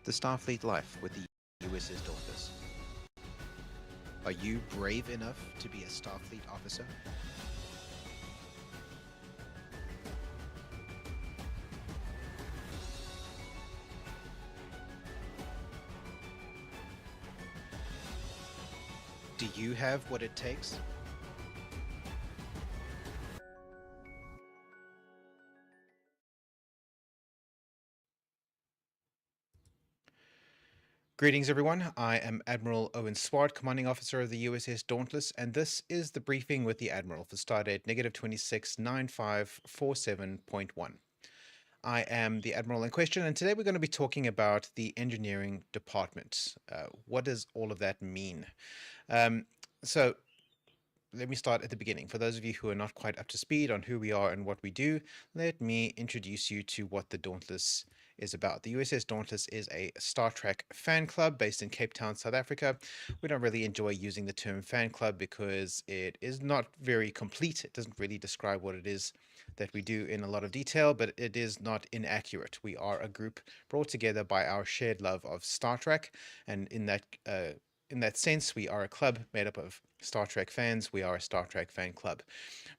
the Starfleet life with the USS Dauntless. Are you brave enough to be a Starfleet officer? Do you have what it takes? Greetings, everyone. I am Admiral Swart, Commanding Officer of the USS Dauntless, and this is the briefing with the Admiral for stardate -269547.1. I am the Admiral in question, and today we're going to be talking about the engineering department. What does all of that mean? So let me start at the beginning. For those of you who are not quite up to speed on who we are and what we do, let me introduce you to what the Dauntless is about. The USS Dauntless is a Star Trek fan club based in Cape Town, South Africa. We don't really enjoy using the term fan club because it is not very complete. It doesn't really describe what it is that we do in a lot of detail, but it is not inaccurate. We are a group brought together by our shared love of Star Trek, and in that sense, we are a club made up of Star Trek fans. We are a Star Trek fan club.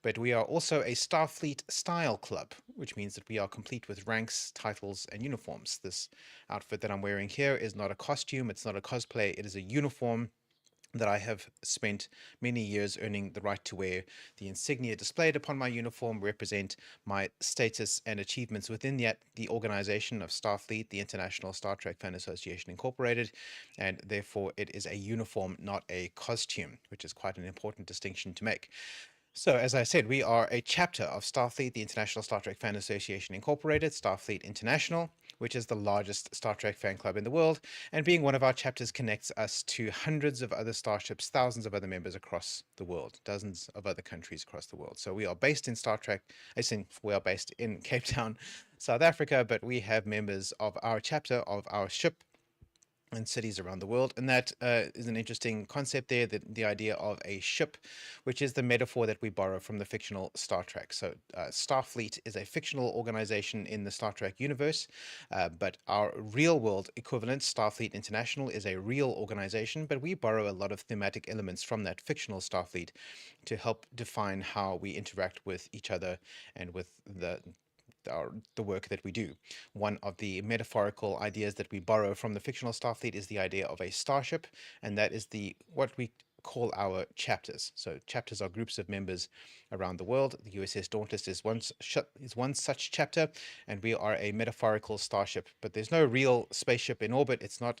But we are also a Starfleet style club, which means that we are complete with ranks, titles, and uniforms. This outfit that I'm wearing here is not a costume, it's not a cosplay, it is a uniform that I have spent many years earning the right to wear. The insignia displayed upon my uniform represent my status and achievements within the organization of Starfleet, the International Star Trek Fan Association Incorporated, and therefore it is a uniform, not a costume, which is quite an important distinction to make. So, as I said, we are a chapter of Starfleet, the International Star Trek Fan Association Incorporated, Starfleet International, which is the largest Star Trek fan club in the world, and being one of our chapters connects us to hundreds of other starships, thousands of other members across the world, dozens of other countries across the world. So we are based in Star Trek, I think we are based in Cape Town, South Africa, but we have members of our chapter of our ship and cities around the world, and that is an interesting concept there, the idea of a ship, which is the metaphor that we borrow from the fictional Star Trek. So Starfleet is a fictional organization in the Star Trek universe, but our real world equivalent, Starfleet International, is a real organization, but we borrow a lot of thematic elements from that fictional Starfleet to help define how we interact with each other and with the work that we do. One of the metaphorical ideas that we borrow from the fictional Starfleet is the idea of a starship, and that is what we call our chapters. So chapters are groups of members around the world. The USS Dauntless is one such chapter, and we are a metaphorical starship. But there's no real spaceship in orbit. It's not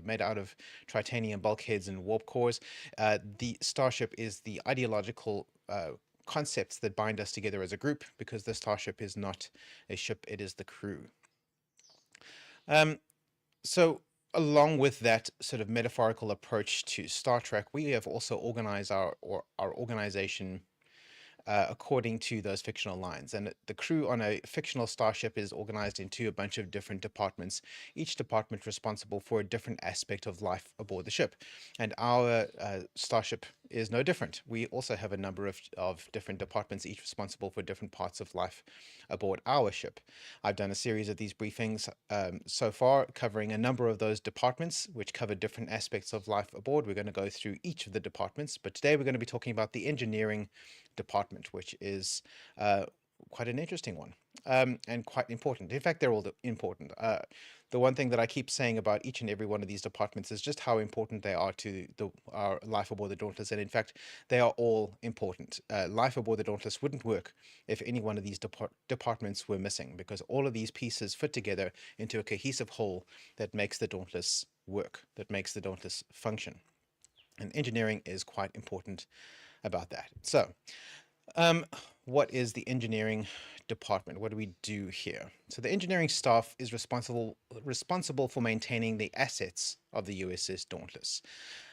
made out of titanium bulkheads and warp cores. The starship is the ideological concepts that bind us together as a group, because the starship is not a ship, it is the crew. So along with that sort of metaphorical approach to Star Trek, we have also organized our organization according to those fictional lines. And the crew on a fictional starship is organized into a bunch of different departments, each department responsible for a different aspect of life aboard the ship. And our starship is no different. We also have a number of different departments, each responsible for different parts of life aboard our ship. I've done a series of these briefings so far, covering a number of those departments, which cover different aspects of life aboard. We're going to go through each of the departments, but today we're going to be talking about the engineering department, which is quite an interesting one and quite important. In fact, they're all important. The one thing that I keep saying about each and every one of these departments is just how important they are to our life aboard the Dauntless, and in fact, they are all important. Life aboard the Dauntless wouldn't work if any one of these departments were missing, because all of these pieces fit together into a cohesive whole that makes the Dauntless work, that makes the Dauntless function. And engineering is quite important about that. So, what is the engineering department? What do we do here? So the engineering staff is responsible for maintaining the assets of the USS Dauntless.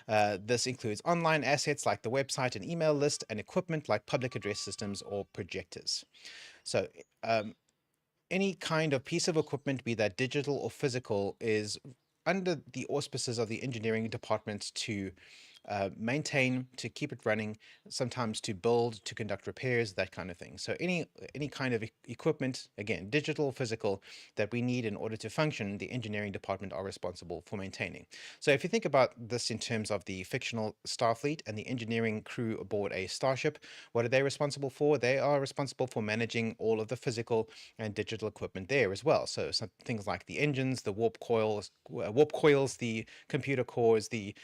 This includes online assets like the website and email list, and equipment like public address systems or projectors. So any kind of piece of equipment, be that digital or physical, is under the auspices of the engineering department to maintain, to keep it running, sometimes to build, to conduct repairs, that kind of thing. So any kind of equipment, again, digital, physical, that we need in order to function, the engineering department are responsible for maintaining. So if you think about this in terms of the fictional Starfleet and the engineering crew aboard a starship, what are they responsible for? They are responsible for managing all of the physical and digital equipment there as well. So some things like the engines, the warp coils, the computer cores, the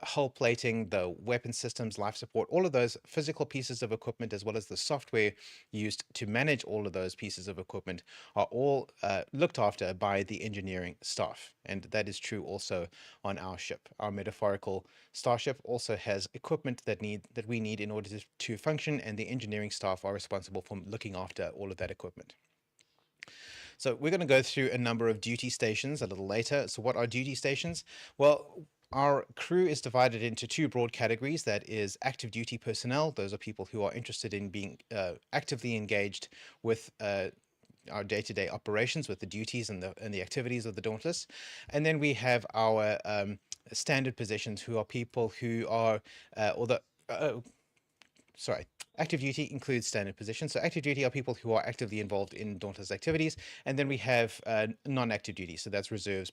hull plating, the weapon systems, life support, all of those physical pieces of equipment, as well as the software used to manage all of those pieces of equipment, are all looked after by the engineering staff. And that is true also on our ship. Our metaphorical starship also has equipment that we need in order to function, and the engineering staff are responsible for looking after all of that equipment. So we're going to go through a number of duty stations a little later. So what are duty stations? Well, our crew is divided into two broad categories. That is active duty personnel. Those are people who are interested in being actively engaged with our day-to-day operations, with the duties and the activities of the Dauntless. And then we have our standard positions, who are people who are or the sorry, active duty includes standard positions. So active duty are people who are actively involved in Dauntless activities. And then we have non-active duty. So that's reserves,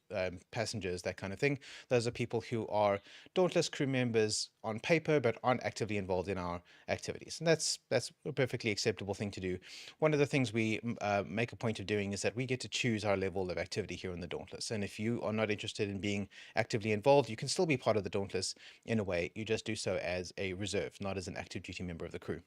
passengers, that kind of thing. Those are people who are Dauntless crew members on paper, but aren't actively involved in our activities. And that's a perfectly acceptable thing to do. One of the things we make a point of doing is that we get to choose our level of activity here in the Dauntless. And if you are not interested in being actively involved, you can still be part of the Dauntless in a way. You just do so as a reserve, not as an active duty member of the crew.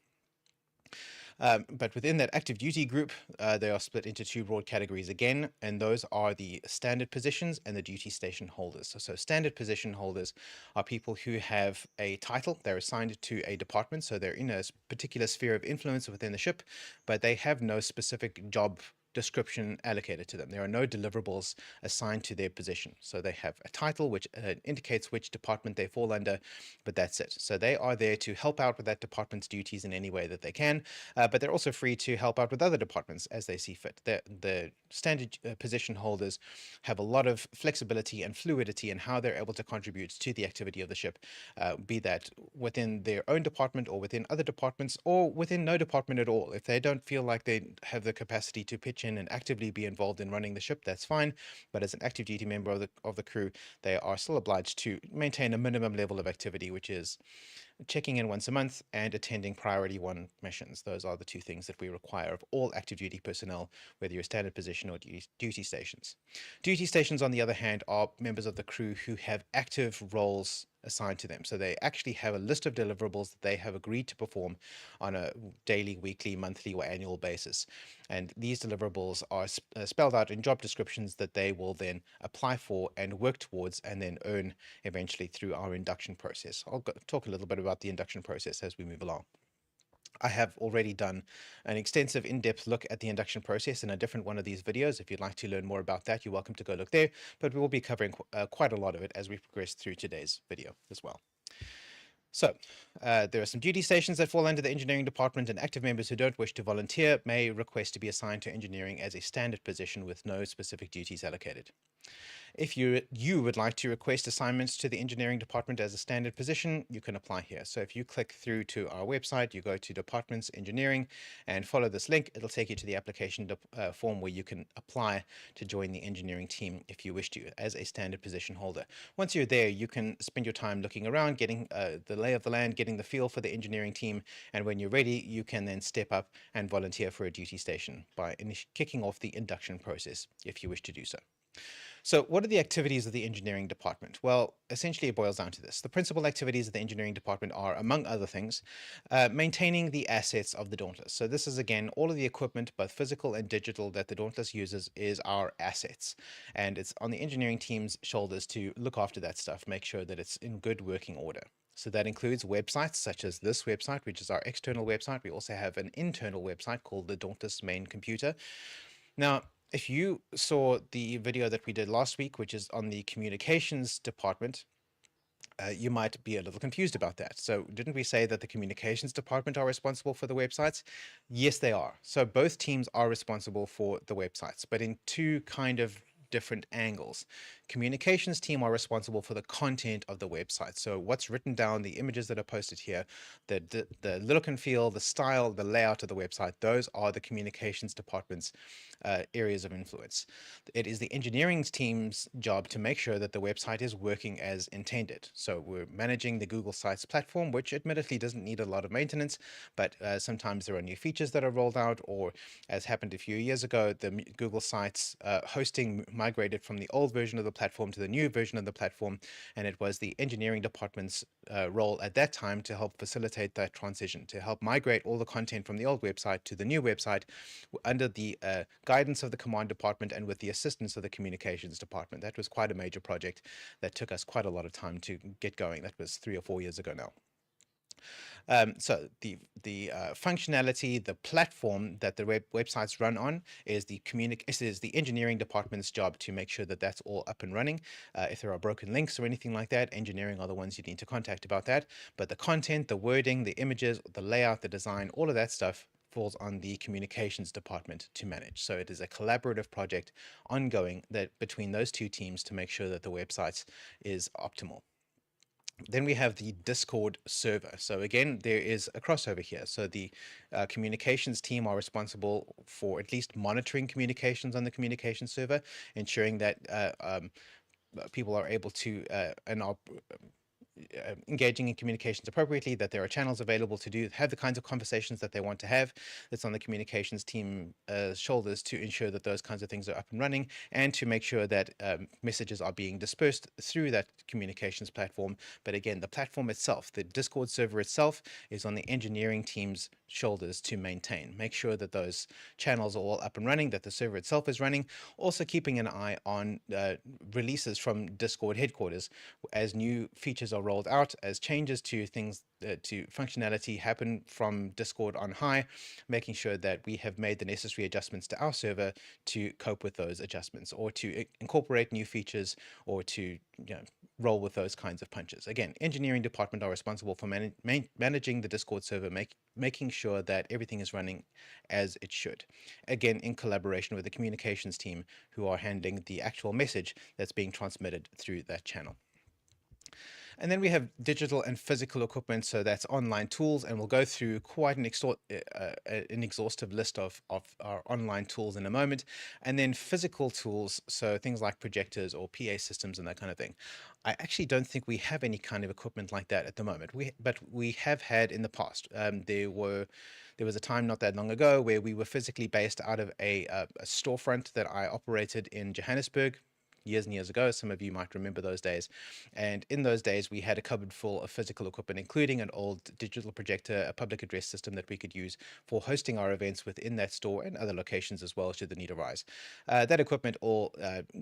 But within that active duty group, they are split into two broad categories again, and those are the standard positions and the duty station holders. So standard position holders are people who have a title. They're assigned to a department, so they're in a particular sphere of influence within the ship, but they have no specific job description allocated to them. There are no deliverables assigned to their position. So they have a title which indicates which department they fall under, but that's it. So they are there to help out with that department's duties in any way that they can, but they're also free to help out with other departments as they see fit. The standard position holders have a lot of flexibility and fluidity in how they're able to contribute to the activity of the ship, be that within their own department or within other departments or within no department at all. If they don't feel like they have the capacity to pitch in and actively be involved in running the ship, that's fine. But as an active duty member of the crew, they are still obliged to maintain a minimum level of activity, which is checking in once a month and attending priority 1 missions. Those are the two things that we require of all active duty personnel, whether you're standard position or duty stations. Duty stations, on the other hand, are members of the crew who have active roles assigned to them. So they actually have a list of deliverables that they have agreed to perform on a daily, weekly, monthly, or annual basis. And these deliverables are spelled out in job descriptions that they will then apply for and work towards and then earn eventually through our induction process. I'll talk a little bit about the induction process as we move along. I have already done an extensive in-depth look at the induction process in a different one of these videos. If you'd like to learn more about that, you're welcome to go look there, but we will be covering quite a lot of it as we progress through today's video as well. So there are some duty stations that fall under the engineering department, and active members who don't wish to volunteer may request to be assigned to engineering as a standard position with no specific duties allocated. If you would like to request assignments to the engineering department as a standard position, you can apply here. So if you click through to our website, you go to Departments Engineering and follow this link, it'll take you to the application form where you can apply to join the engineering team if you wish to as a standard position holder. Once you're there, you can spend your time looking around, getting the lay of the land, getting the feel for the engineering team, and when you're ready, you can then step up and volunteer for a duty station by kicking off the induction process if you wish to do so. So what are the activities of the engineering department? Well, essentially it boils down to this. The principal activities of the engineering department are, among other things, maintaining the assets of the Dauntless. So this is, again, all of the equipment, both physical and digital, that the Dauntless uses is our assets. And it's on the engineering team's shoulders to look after that stuff, make sure that it's in good working order. So that includes websites such as this website, which is our external website. We also have an internal website called the Dauntless Main Computer. Now, if you saw the video that we did last week, which is on the communications department, you might be a little confused about that. So didn't we say that the communications department are responsible for the websites? Yes, they are. So both teams are responsible for the websites, but in two kind of different angles. Communications team are responsible for the content of the website. So what's written down, the images that are posted here, the look and feel, the style, the layout of the website, those are the communications department's areas of influence. It is the engineering team's job to make sure that the website is working as intended. So we're managing the Google Sites platform, which admittedly doesn't need a lot of maintenance, but sometimes there are new features that are rolled out, or as happened a few years ago, the Google Sites hosting migrated from the old version of the platform to the new version of the platform, and it was the engineering department's role at that time to help facilitate that transition, to help migrate all the content from the old website to the new website under the guidance of the command department and with the assistance of the communications department. That was quite a major project that took us quite a lot of time to get going. That was 3 or 4 years ago now. So the functionality, the platform that the websites run on is the engineering department's job to make sure that that's all up and running. If there are broken links or anything like that, engineering are the ones you need to contact about that. But the content, the wording, the images, the layout, the design, all of that stuff falls on the communications department to manage. So it is a collaborative project ongoing that between those two teams to make sure that the website is optimal. Then we have the Discord server. So again, there is a crossover here. So the communications team are responsible for at least monitoring communications on the communication server, ensuring that people are able to and are engaging in communications appropriately, that there are channels available to have the kinds of conversations that they want to have. It's on the communications team shoulders to ensure that those kinds of things are up and running, and to make sure that messages are being dispersed through that communications platform. But again, the platform itself, the Discord server itself, is on the engineering team's shoulders to maintain. Make sure that those channels are all up and running, that the server itself is running. Also keeping an eye on releases from Discord headquarters as new features are rolled out, as changes to things to functionality happen from Discord on high, making sure that we have made the necessary adjustments to our server to cope with those adjustments, or to incorporate new features, or to roll with those kinds of punches. Again, engineering department are responsible for managing the Discord server, making sure that everything is running as it should. Again, in collaboration with the communications team, who are handling the actual message that's being transmitted through that channel. And then we have digital and physical equipment, so that's online tools, and we'll go through quite an exhaustive list of our online tools in a moment. And then physical tools, so things like projectors or PA systems and that kind of thing. I actually don't think we have any kind of equipment like that at the moment, but we have had in the past. There was a time not that long ago where we were physically based out of a storefront that I operated in Johannesburg, years and years ago. Some of you might remember those days. And in those days, we had a cupboard full of physical equipment, including an old digital projector, a public address system that we could use for hosting our events within that store and other locations as well, should the need arise. That equipment all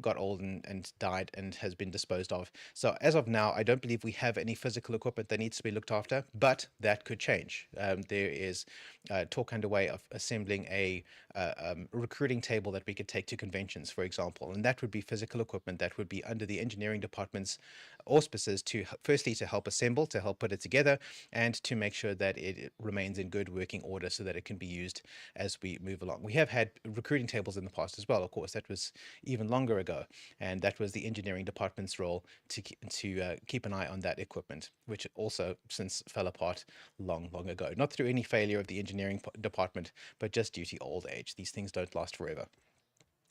got old and died and has been disposed of. So as of now, I don't believe we have any physical equipment that needs to be looked after, but that could change. There is talk underway of assembling a recruiting table that we could take to conventions, for example, and that would be physical equipment that would be under the engineering department's auspices to firstly to help assemble, to help put it together, and to make sure that it remains in good working order so that it can be used as we move along. We have had recruiting tables in the past as well, of course. That was even longer ago, and that was the engineering department's role to keep an eye on that equipment, which also since fell apart long ago. Not through any failure of the engineering department, but just due to old age. These things don't last forever.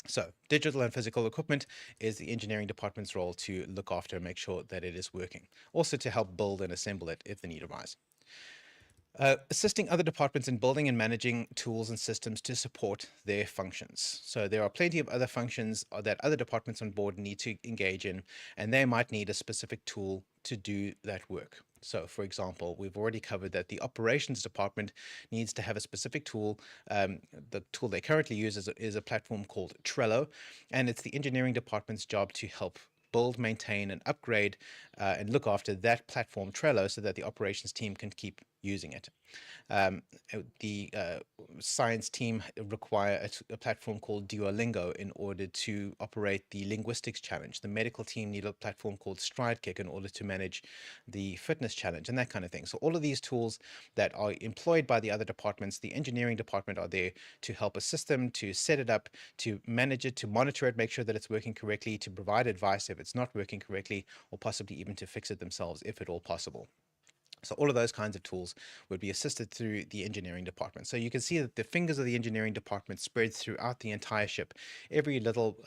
So digital and physical equipment is the engineering department's role to look after and make sure that it is working. Also to help build and assemble it if the need arises. Assisting other departments in building and managing tools and systems to support their functions. So there are plenty of other functions that other departments on board need to engage in, and they might need a specific tool to do that work. So for example, we've already covered that the operations department needs to have a specific tool. The tool they currently use is a platform called Trello, and it's the engineering department's job to help build, maintain, and upgrade and look after that platform Trello so that the operations team can keep using it. The science team require a platform called Duolingo in order to operate the linguistics challenge. The medical team need a platform called StrideKick in order to manage the fitness challenge and that kind of thing. So all of these tools that are employed by the other departments, the engineering department are there to help assist them, to set it up, to manage it, to monitor it, make sure that it's working correctly, to provide advice if it's not working correctly, or possibly even to fix it themselves if at all possible. So all of those kinds of tools would be assisted through the engineering department. So you can see that the fingers of the engineering department spread throughout the entire ship. Every little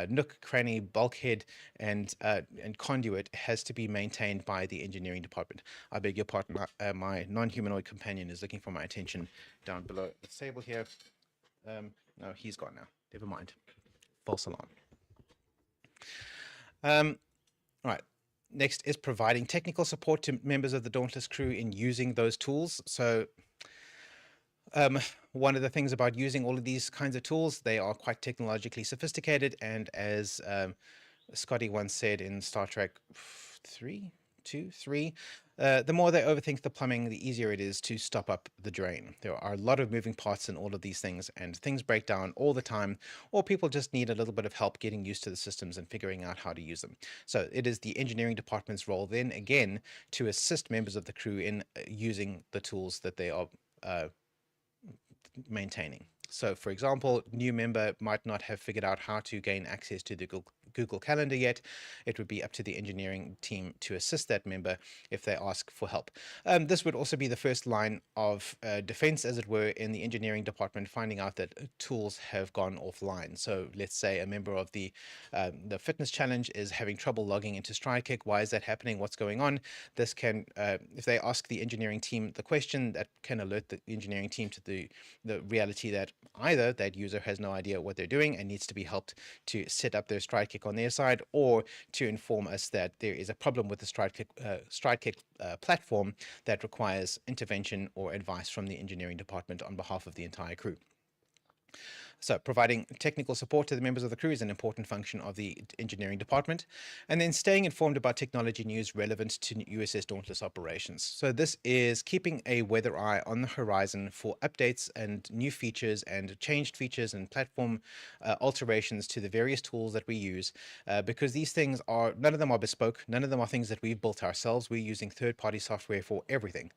nook, cranny, bulkhead, and conduit has to be maintained by the engineering department. I beg your pardon, my non-humanoid companion is looking for my attention down below the table here. No, he's gone now. Never mind. False alarm. All right. Next is providing technical support to members of the Dauntless crew in using those tools. So one of the things about using all of these kinds of tools, they are quite technologically sophisticated. And as Scotty once said in Star Trek 3, the more they overthink the plumbing, the easier it is to stop up the drain. There are a lot of moving parts in all of these things, and things break down all the time, or people just need a little bit of help getting used to the systems and figuring out how to use them. So it is the engineering department's role then, again, to assist members of the crew in using the tools that they are maintaining. So, for example, new member might not have figured out how to gain access to the Google Calendar yet. It would be up to the engineering team to assist that member if they ask for help. This would also be the first line of defense, as it were, in the engineering department, finding out that tools have gone offline. So let's say a member of the fitness challenge is having trouble logging into StrideKick. Why is that happening? What's going on? This can, if they ask the engineering team the question, that can alert the engineering team to the reality that either that user has no idea what they're doing and needs to be helped to set up their StrideKick on their side, or to inform us that there is a problem with the StrideKick platform that requires intervention or advice from the engineering department on behalf of the entire crew. So providing technical support to the members of the crew is an important function of the engineering department. And then staying informed about technology news relevant to USS Dauntless operations. So this is keeping a weather eye on the horizon for updates and new features and changed features and platform alterations to the various tools that we use, because these things are, none of them are bespoke. None of them are things that we've built ourselves. We're using third-party software for everything.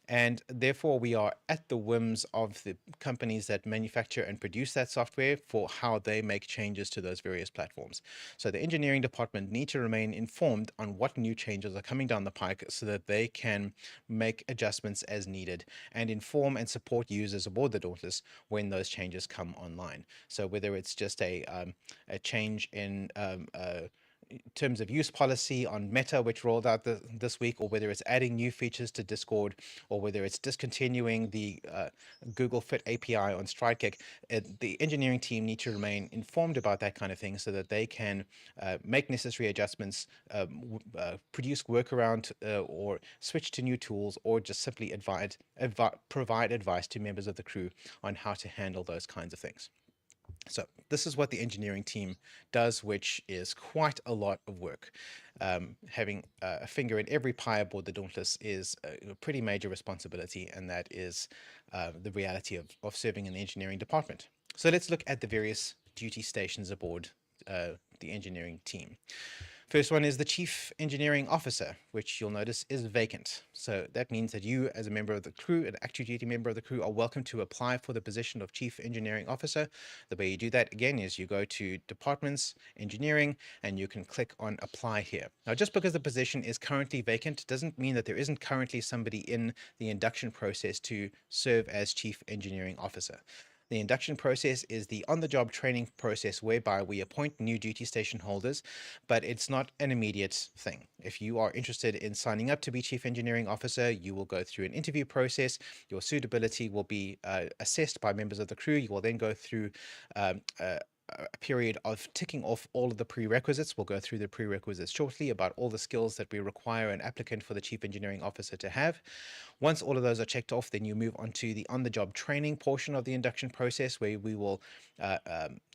And therefore, we are at the whims of the companies that manufacture and produce that software for how they make changes to those various platforms. So the engineering department need to remain informed on what new changes are coming down the pike so that they can make adjustments as needed and inform and support users aboard the Dauntless when those changes come online. So whether it's just a change in terms of use policy on Meta, which rolled out this week, or whether it's adding new features to Discord, or whether it's discontinuing the Google Fit API on StrideKick, the engineering team need to remain informed about that kind of thing so that they can make necessary adjustments, produce workaround, or switch to new tools, or just simply provide advice to members of the crew on how to handle those kinds of things. So this is what the engineering team does, which is quite a lot of work. Having a finger in every pie aboard the Dauntless is a pretty major responsibility, and that is the reality of serving in the engineering department. So let's look at the various duty stations aboard the engineering team. First one is the Chief Engineering Officer, which you'll notice is vacant. So that means that you, as a member of the crew, an active duty member of the crew, are welcome to apply for the position of Chief Engineering Officer. The way you do that, again, is you go to Departments, Engineering, and you can click on Apply here. Now, just because the position is currently vacant doesn't mean that there isn't currently somebody in the induction process to serve as Chief Engineering Officer. The induction process is the on-the-job training process whereby we appoint new duty station holders, but it's not an immediate thing. If you are interested in signing up to be Chief Engineering Officer, you will go through an interview process. Your suitability will be assessed by members of the crew. You will then go through a period of ticking off all of the prerequisites. We'll go through the prerequisites shortly about all the skills that we require an applicant for the Chief Engineering Officer to have. Once all of those are checked off, then you move on to the on-the-job training portion of the induction process, where we will,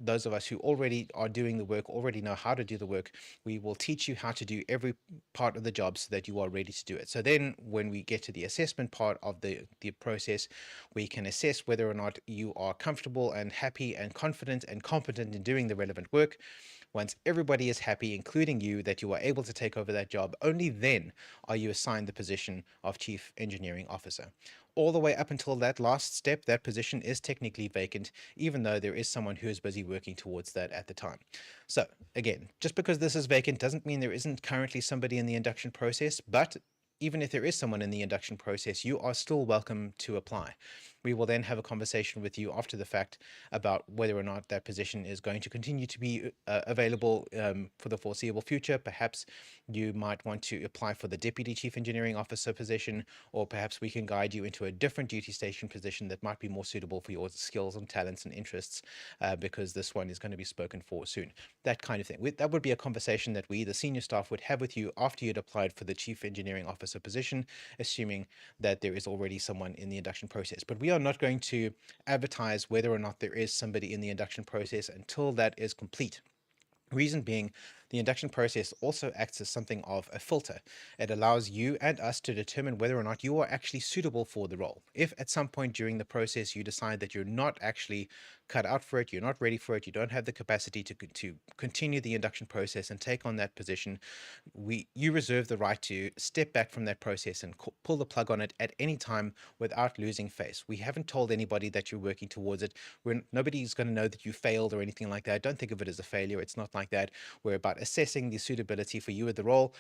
those of us who already are doing the work, already know how to do the work, we will teach you how to do every part of the job so that you are ready to do it. So then when we get to the assessment part of the process, we can assess whether or not you are comfortable and happy and confident and competent in doing the relevant work. Once everybody is happy, including you, that you are able to take over that job, only then are you assigned the position of Chief Engineering Officer. All the way up until that last step, that position is technically vacant, even though there is someone who is busy working towards that at the time. So again, just because this is vacant doesn't mean there isn't currently somebody in the induction process, but even if there is someone in the induction process, you are still welcome to apply. We will then have a conversation with you after the fact about whether or not that position is going to continue to be available for the foreseeable future. Perhaps you might want to apply for the Deputy Chief Engineering Officer position, or perhaps we can guide you into a different duty station position that might be more suitable for your skills and talents and interests, because this one is going to be spoken for soon. That kind of thing. That would be a conversation that we, the senior staff, would have with you after you'd applied for the Chief Engineering Officer position, assuming that there is already someone in the induction process. But we are not going to advertise whether or not there is somebody in the induction process until that is complete. Reason being, the induction process also acts as something of a filter. It allows you and us to determine whether or not you are actually suitable for the role. If at some point during the process you decide that you're not actually cut out for it, you're not ready for it, you don't have the capacity to continue the induction process and take on that position, you reserve the right to step back from that process and pull the plug on it at any time without losing face. We haven't told anybody that you're working towards it. Nobody's going to know that you failed or anything like that. Don't think of it as a failure. It's not like that. We're about assessing the suitability for you at the role,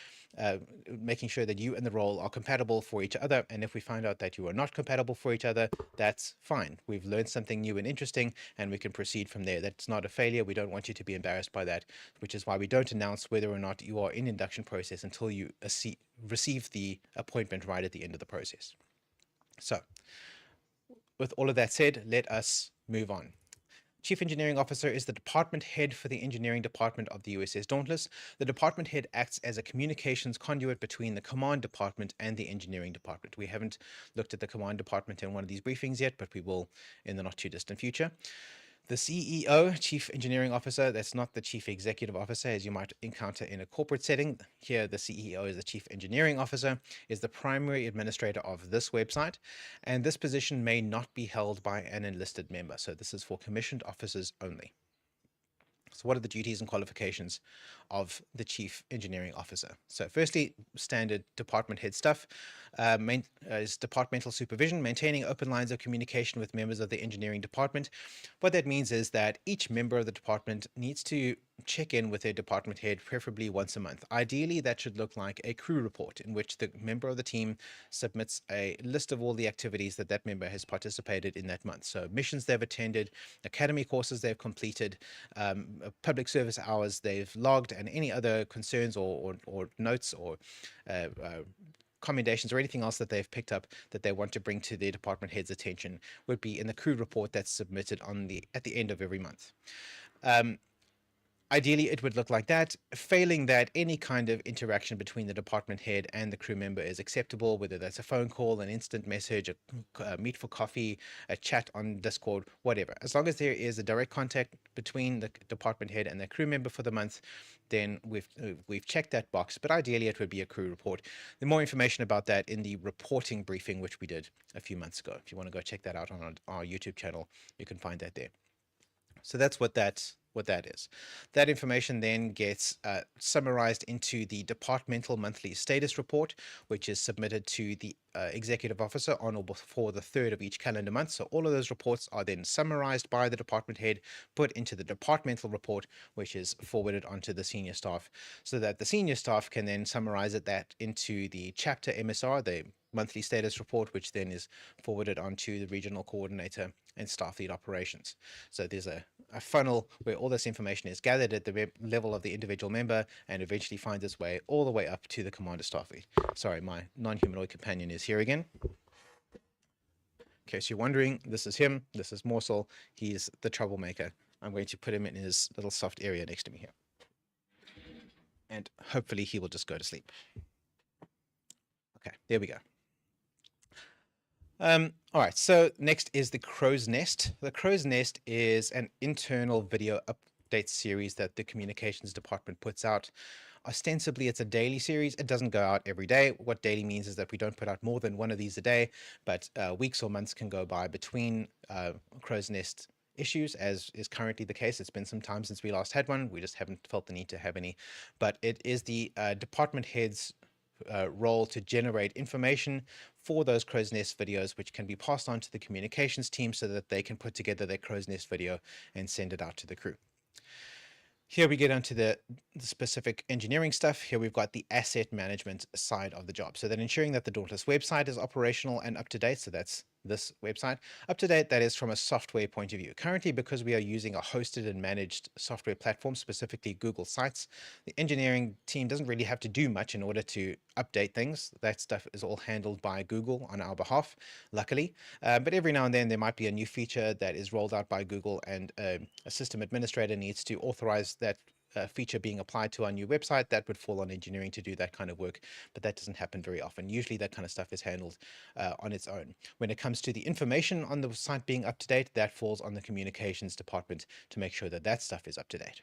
making sure that you and the role are compatible for each other. And if we find out that you are not compatible for each other, that's fine. We've learned something new and interesting, and we can proceed from there. That's not a failure. We don't want you to be embarrassed by that, which is why we don't announce whether or not you are in induction process until you receive the appointment right at the end of the process. So with all of that said, let us move on. Chief Engineering Officer is the department head for the engineering department of the USS Dauntless. The department head acts as a communications conduit between the command department and the engineering department. We haven't looked at the command department in one of these briefings yet, but we will in the not too distant future. The CEO, Chief Engineering Officer, that's not the Chief Executive Officer as you might encounter in a corporate setting. Here, the CEO is the Chief Engineering Officer, is the primary administrator of this website, and this position may not be held by an enlisted member. So this is for commissioned officers only. So what are the duties and qualifications of the Chief Engineering Officer? So firstly, standard department head stuff is departmental supervision, maintaining open lines of communication with members of the engineering department. What that means is that each member of the department needs to check in with their department head, preferably once a month. Ideally, that should look like a crew report in which the member of the team submits a list of all the activities that that member has participated in that month. So missions they've attended, academy courses they've completed, public service hours they've logged, and any other concerns or notes or commendations or anything else that they've picked up that they want to bring to their department head's attention would be in the crew report that's submitted at the end of every month. Ideally, it would look like that. Failing that, any kind of interaction between the department head and the crew member is acceptable, whether that's a phone call, an instant message, a meet for coffee, a chat on Discord, whatever. As long as there is a direct contact between the department head and the crew member for the month, then we've checked that box. But ideally, it would be a crew report. There's more information about that in the reporting briefing, which we did a few months ago. If you want to go check that out on our YouTube channel, you can find that there. So that's what that is. That information then gets summarized into the departmental monthly status report, which is submitted to the executive officer on or before the 3rd of each calendar month. So all of those reports are then summarized by the department head, put into the departmental report, which is forwarded onto the senior staff, so that the senior staff can then summarize that into the chapter MSR, the monthly status report, which then is forwarded onto the regional coordinator and staff lead operations. So there's a funnel where all this information is gathered at the level of the individual member and eventually finds its way all the way up to the commander staff lead. Sorry, my non-humanoid companion is here again. In case you're wondering, this is him. This is Morsel. He's the troublemaker. I'm going to put him in his little soft area next to me here. And hopefully he will just go to sleep. Okay, there we go. All right, so next is the Crow's Nest. The Crow's Nest is an internal video update series that the communications department puts out. Ostensibly, it's a daily series. It doesn't go out every day. What daily means is that we don't put out more than one of these a day, but weeks or months can go by between Crow's Nest issues, as is currently the case. It's been some time since we last had one. We just haven't felt the need to have any. But it is the department head's role to generate information for those Crow's Nest videos, which can be passed on to the communications team so that they can put together their Crow's Nest video and send it out to the crew. Here we get onto the specific engineering stuff. Here we've got the asset management side of the job. So that ensuring that the Dauntless website is operational and up to date. So that's this website. Up to date, that is from a software point of view. Currently, because we are using a hosted and managed software platform, specifically Google Sites, the engineering team doesn't really have to do much in order to update things. That stuff is all handled by Google on our behalf, luckily. But every now and then there might be a new feature that is rolled out by Google, and a system administrator needs to authorize that feature being applied to our new website. That would fall on engineering to do that kind of work, but that doesn't happen very often. Usually that kind of stuff is handled on its own. When it comes to the information on the site being up to date, that falls on the communications department to make sure that that stuff is up to date.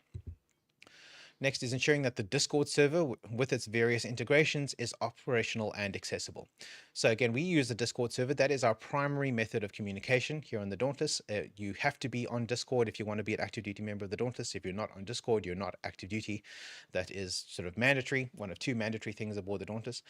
Next is ensuring that the Discord server with its various integrations is operational and accessible. So again, we use the Discord server. That is our primary method of communication here on the Dauntless. You have to be on Discord if you want to be an active duty member of the Dauntless. If you're not on Discord, you're not active duty. That is sort of mandatory, one of two mandatory things aboard the Dauntless.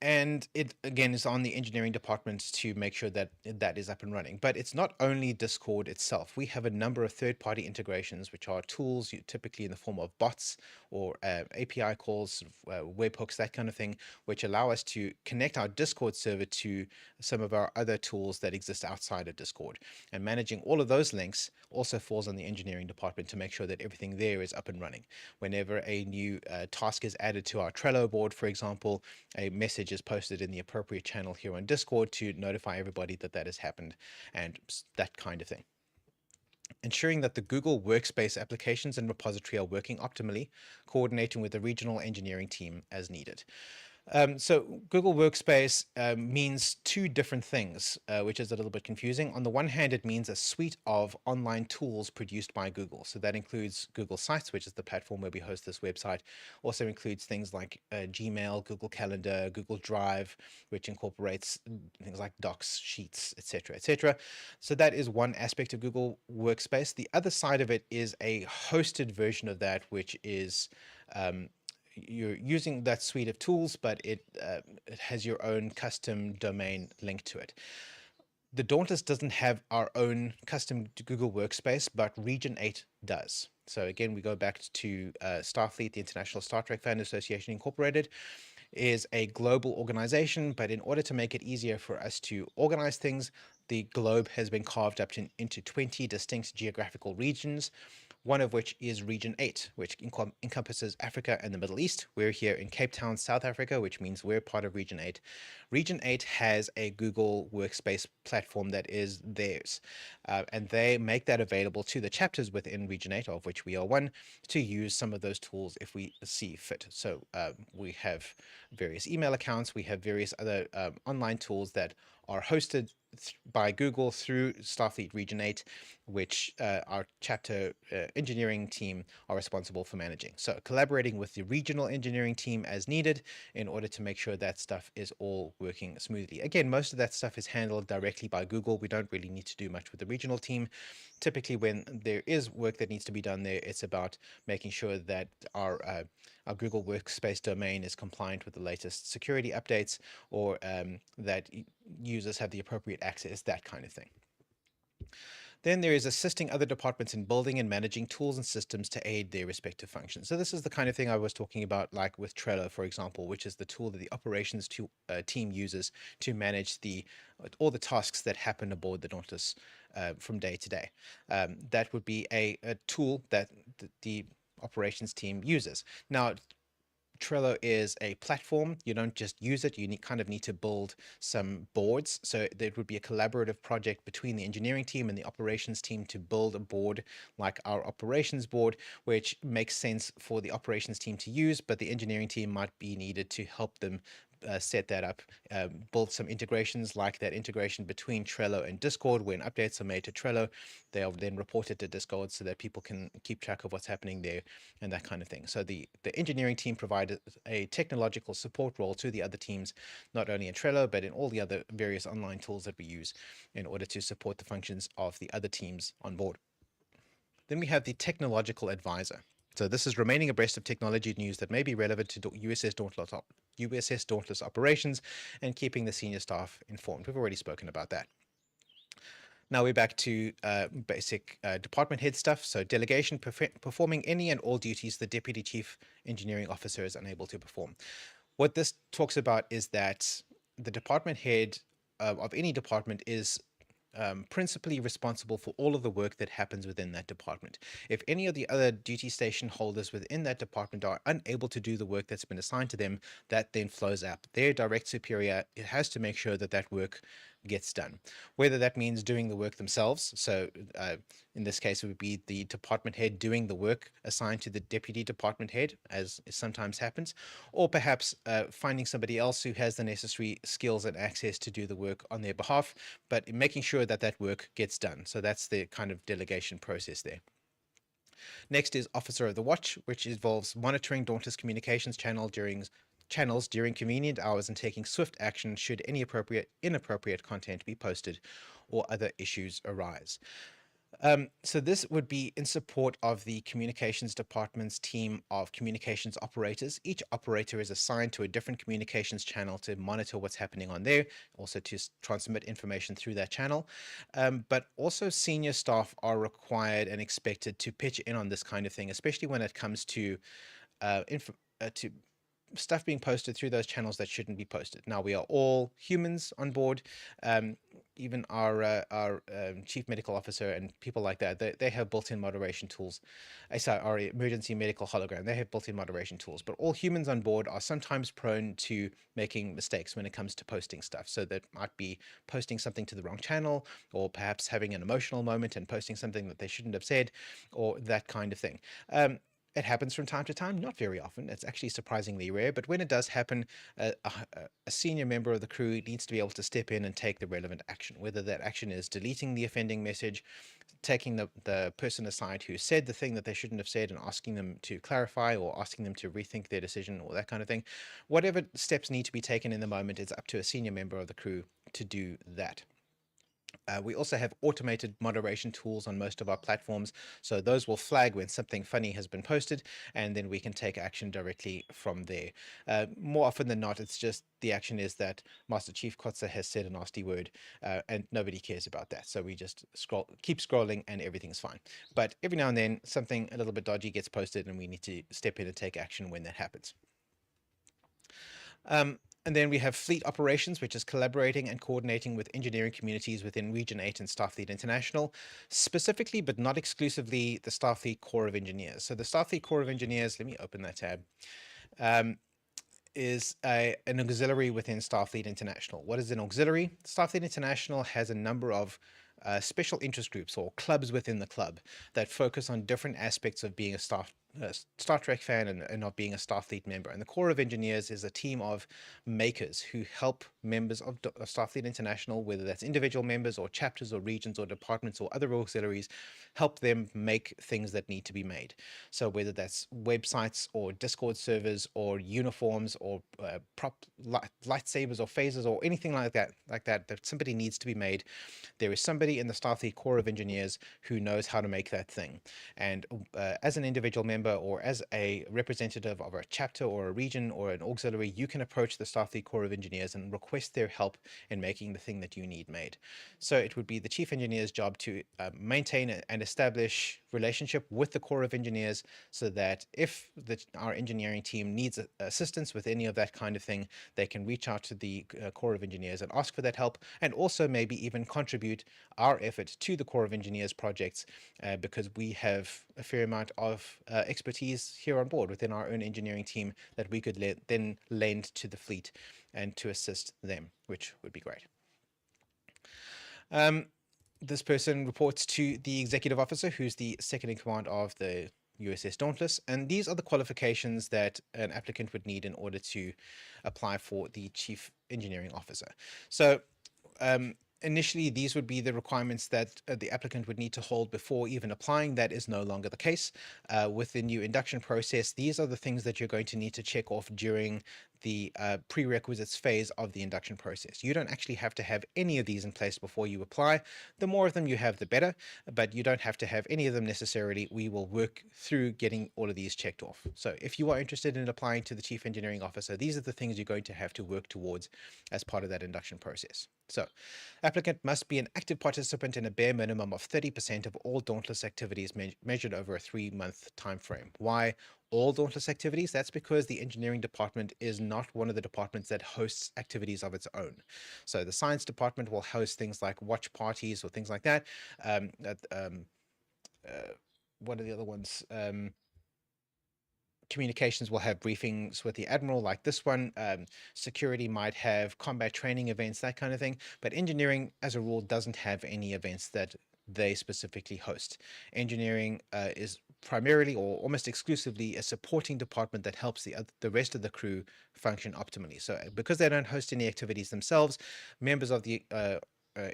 And it again is on the engineering department to make sure that that is up and running. But it's not only Discord itself. We have a number of third-party integrations, which are tools typically in the form of bots or API calls, webhooks, that kind of thing, which allow us to connect our Discord server to some of our other tools that exist outside of Discord. And managing all of those links also falls on the engineering department to make sure that everything there is up and running. Whenever a new task is added to our Trello board, for example, a message is posted in the appropriate channel here on Discord to notify everybody that that has happened, and that kind of thing. Ensuring that the Google Workspace applications and repository are working optimally, coordinating with the regional engineering team as needed. So Google Workspace means two different things, which is a little bit confusing. On the one hand, it means a suite of online tools produced by Google. So that includes Google Sites, which is the platform where we host this website. Also includes things like Gmail, Google Calendar, Google Drive, which incorporates things like Docs, Sheets, etc., etc. So that is one aspect of Google Workspace. The other side of it is a hosted version of that, which is you're using that suite of tools, but it has your own custom domain linked to it. The Dauntless doesn't have our own custom Google Workspace, but Region 8 does. So again, we go back to Starfleet, the International Star Trek Fan Association Incorporated, is a global organization, but in order to make it easier for us to organize things, the globe has been carved up into 20 distinct geographical regions, one of which is Region 8, which encompasses Africa and the Middle East. We're here in Cape Town, South Africa, which means we're part of Region 8. Region 8 has a Google Workspace platform that is theirs, and they make that available to the chapters within Region 8, of which we are one, to use some of those tools if we see fit. So we have various email accounts, we have various other online tools that are hosted by Google through Starfleet Region 8, which our chapter engineering team are responsible for managing. So collaborating with the regional engineering team as needed in order to make sure that stuff is all working smoothly. Again, most of that stuff is handled directly by Google. We don't really need to do much with the regional team. Typically, when there is work that needs to be done there, it's about making sure that our Google Workspace domain is compliant with the latest security updates, or that users have the appropriate access, that kind of thing. Then there is assisting other departments in building and managing tools and systems to aid their respective functions. So this is the kind of thing I was talking about, like with Trello, for example, which is the tool that the operations team uses to manage all the tasks that happen aboard the Dauntless from day to day. That would be a tool that the operations team uses. Now, Trello is a platform. You don't just use it, you kind of need to build some boards. So there would be a collaborative project between the engineering team and the operations team to build a board like our operations board, which makes sense for the operations team to use, but the engineering team might be needed to help them set that up, build some integrations like that integration between Trello and Discord. When updates are made to Trello, they are then reported to Discord so that people can keep track of what's happening there and that kind of thing. So the engineering team provided a technological support role to the other teams, not only in Trello, but in all the other various online tools that we use in order to support the functions of the other teams on board. Then we have the technological advisor. So this is remaining abreast of technology news that may be relevant to USS Dauntless operations and keeping the senior staff informed. We've already spoken about that. Now we're back to basic department head stuff. So delegation, performing any and all duties the Deputy Chief Engineering Officer is unable to perform. What this talks about is that the department head of any department is principally responsible for all of the work that happens within that department. If any of the other duty station holders within that department are unable to do the work that's been assigned to them, that then flows up. Their direct superior has to make sure that that work gets done, whether that means doing the work themselves. So in this case, it would be the department head doing the work assigned to the deputy department head, as sometimes happens, or perhaps finding somebody else who has the necessary skills and access to do the work on their behalf, but making sure that that work gets done. So that's the kind of delegation process there. Next is Officer of the Watch, which involves monitoring Dauntless communications channels during convenient hours and taking swift action should any inappropriate content be posted or other issues arise. So this would be in support of the communications department's team of communications operators. Each operator is assigned to a different communications channel to monitor what's happening on there, also to transmit information through that channel. But also senior staff are required and expected to pitch in on this kind of thing, especially when it comes to stuff being posted through those channels that shouldn't be posted. Now, we are all humans on board. Even our chief medical officer and people like that, they have built-in moderation tools. Sorry, our emergency medical hologram, they have built-in moderation tools. But all humans on board are sometimes prone to making mistakes when it comes to posting stuff. So that might be posting something to the wrong channel, or perhaps having an emotional moment and posting something that they shouldn't have said, or that kind of thing. It happens from time to time, not very often. It's actually surprisingly rare, but when it does happen, a senior member of the crew needs to be able to step in and take the relevant action, whether that action is deleting the offending message, taking the person aside who said the thing that they shouldn't have said and asking them to clarify, or asking them to rethink their decision, or that kind of thing. Whatever steps need to be taken in the moment, it's up to a senior member of the crew to do that. We also have automated moderation tools on most of our platforms, so those will flag when something funny has been posted, and then we can take action directly from there. More often than not, it's just the action is that Master Chief Kotza has said a nasty word, and nobody cares about that, so we just keep scrolling and everything's fine. But every now and then, something a little bit dodgy gets posted, and we need to step in and take action when that happens. And then we have fleet operations, which is collaborating and coordinating with engineering communities within Region 8 and Starfleet International, specifically but not exclusively the Starfleet Corps of Engineers. So the Starfleet Corps of Engineers, let me open that tab, is an auxiliary within Starfleet International. What is an auxiliary? Starfleet International has a number of special interest groups or clubs within the club that focus on different aspects of being a Star Trek fan and of being a Starfleet member. And the Corps of Engineers is a team of makers who help members of Starfleet International, whether that's individual members or chapters or regions or departments or other auxiliaries, help them make things that need to be made. So whether that's websites or Discord servers or uniforms or lightsabers or phasers or anything like that somebody needs to be made, there is somebody in the Starfleet Corps of Engineers who knows how to make that thing. And as an individual member or as a representative of a chapter or a region or an auxiliary, you can approach the Starfleet Corps of Engineers and request their help in making the thing that you need made. So it would be the chief engineer's job to maintain and establish relationship with the Corps of Engineers, so that if our engineering team needs assistance with any of that kind of thing, they can reach out to the Corps of Engineers and ask for that help, and also maybe even contribute our effort to the Corps of Engineers projects, because we have a fair amount of expertise here on board within our own engineering team that we could then lend to the fleet and to assist them, which would be great. This person reports to the executive officer, who's the second in command of the USS Dauntless, and these are the qualifications that an applicant would need in order to apply for the Chief Engineering Officer. So initially, these would be the requirements that the applicant would need to hold before even applying. That is no longer the case. With the new induction process, these are the things that you're going to need to check off during the prerequisites phase of the induction process. You don't actually have to have any of these in place before you apply. The more of them you have, the better, but you don't have to have any of them necessarily. We will work through getting all of these checked off. So if you are interested in applying to the Chief Engineering Officer, these are the things you're going to have to work towards as part of that induction process. So, applicant must be an active participant in a bare minimum of 30% of all Dauntless activities measured over a 3-month time frame. Why all Dauntless activities? That's because the engineering department is not one of the departments that hosts activities of its own. So the science department will host things like watch parties or things like that. What are the other ones? Communications will have briefings with the Admiral like this one. Security might have combat training events, that kind of thing. But engineering, as a rule, doesn't have any events that they specifically host. Engineering is primarily or almost exclusively a supporting department that helps the rest of the crew function optimally. So because they don't host any activities themselves, members of the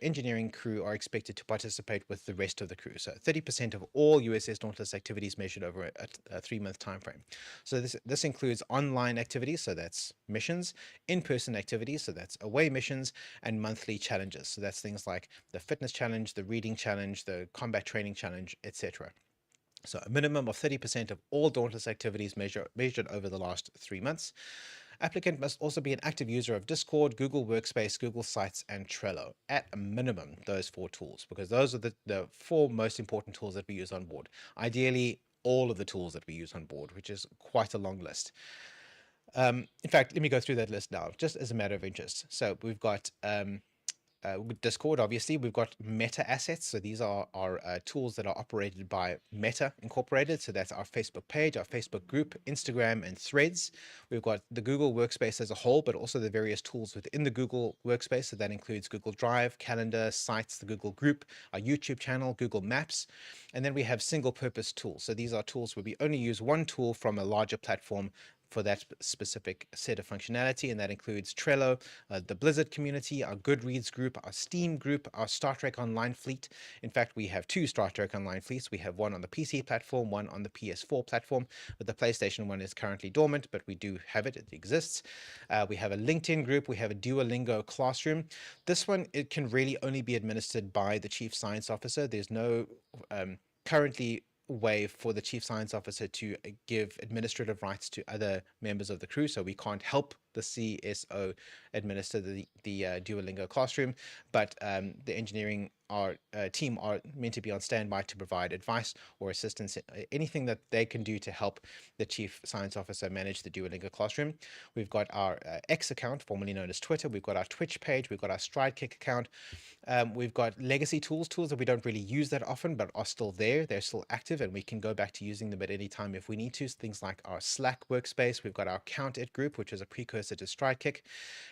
engineering crew are expected to participate with the rest of the crew. So 30% of all USS Dauntless activities measured over a 3-month time frame. So this includes online activities, so that's missions, in-person activities, so that's away missions, and monthly challenges. So that's things like the fitness challenge, the reading challenge, the combat training challenge, etc. So a minimum of 30% of all Dauntless activities measured over the last 3 months. Applicant must also be an active user of Discord, Google Workspace, Google Sites, and Trello. At a minimum, those 4 tools, because those are the 4 most important tools that we use on board. Ideally, all of the tools that we use on board, which is quite a long list. In fact, let me go through that list now, just as a matter of interest. So we've got Discord, obviously. We've got Meta assets. So these are our tools that are operated by Meta Incorporated. So that's our Facebook page, our Facebook group, Instagram, and Threads. We've got the Google Workspace as a whole, but also the various tools within the Google Workspace. So that includes Google Drive, Calendar, Sites, the Google Group, our YouTube channel, Google Maps. And then we have single purpose tools. So these are tools where we only use one tool from a larger platform for that specific set of functionality, and that includes Trello, the Blizzard community, our Goodreads group, our Steam group, our Star Trek Online fleet. In fact, we have 2 Star Trek Online fleets. We have one on the PC platform, one on the PS4 platform, but the PlayStation one is currently dormant, but we do have it. It exists. We have a LinkedIn group. We have a Duolingo classroom. This one, it can really only be administered by the Chief Science Officer. There's no currently way for the Chief Science Officer to give administrative rights to other members of the crew, so we can't help the CSO administer the Duolingo classroom, but the engineering team are meant to be on standby to provide advice or assistance, anything that they can do to help the Chief Science Officer manage the Duolingo classroom. We've got our X account, formerly known as Twitter. We've got our Twitch page. We've got our StrideKick account. We've got legacy tools that we don't really use that often, but are still there. They're still active, and we can go back to using them at any time if we need to. Things like our Slack workspace. We've got our Count It group, which is a precursor to StrideKick.